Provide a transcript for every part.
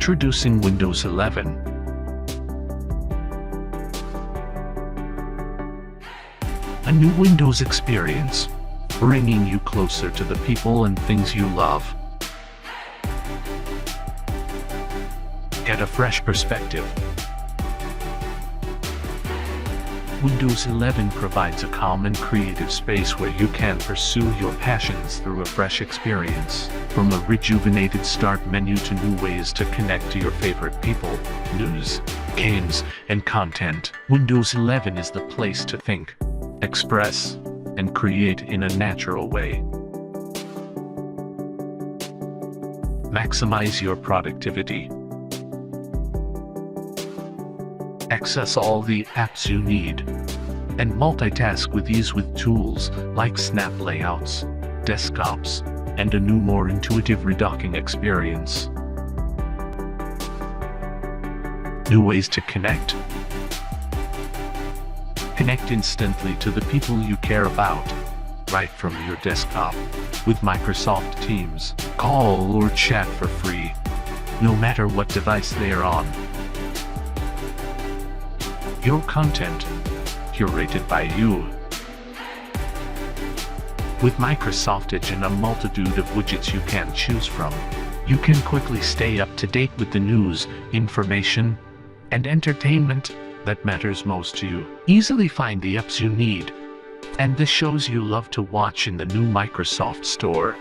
Introducing Windows 11. A new Windows experience, bringing you closer to the people and things you love. Get a fresh perspective. Windows 11 provides a calm and creative space where you can pursue your passions through a fresh experience. From a rejuvenated start menu to new ways to connect to your favorite people, news, games, and content, Windows 11 is the place to think, express, and create in a natural way. Maximize your productivity. Access all the apps you need, and multitask with ease with tools like snap layouts, desktops, and a new more intuitive redocking experience. New ways to connect. Connect instantly to the people you care about, right from your desktop, with Microsoft Teams. Call or chat for free, no matter what device they are on. Your content, curated by you. With Microsoft Edge and a multitude of widgets you can choose from, you can quickly stay up to date with the news, information, and entertainment that matters most to you. Easily find the apps you need, and the shows you love to watch in the new Microsoft Store.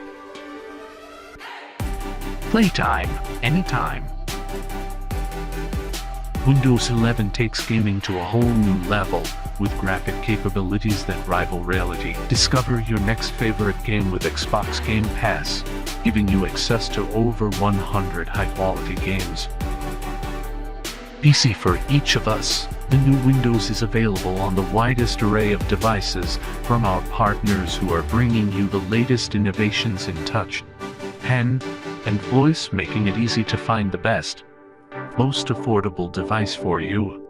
Playtime, anytime. Windows 11 takes gaming to a whole new level, with graphic capabilities that rival reality. Discover your next favorite game with Xbox Game Pass, giving you access to over 100 high-quality games. PC for each of us. The new Windows is available on the widest array of devices from our partners who are bringing you the latest innovations in touch, pen, and voice, making it easy to find the best, most affordable device for you.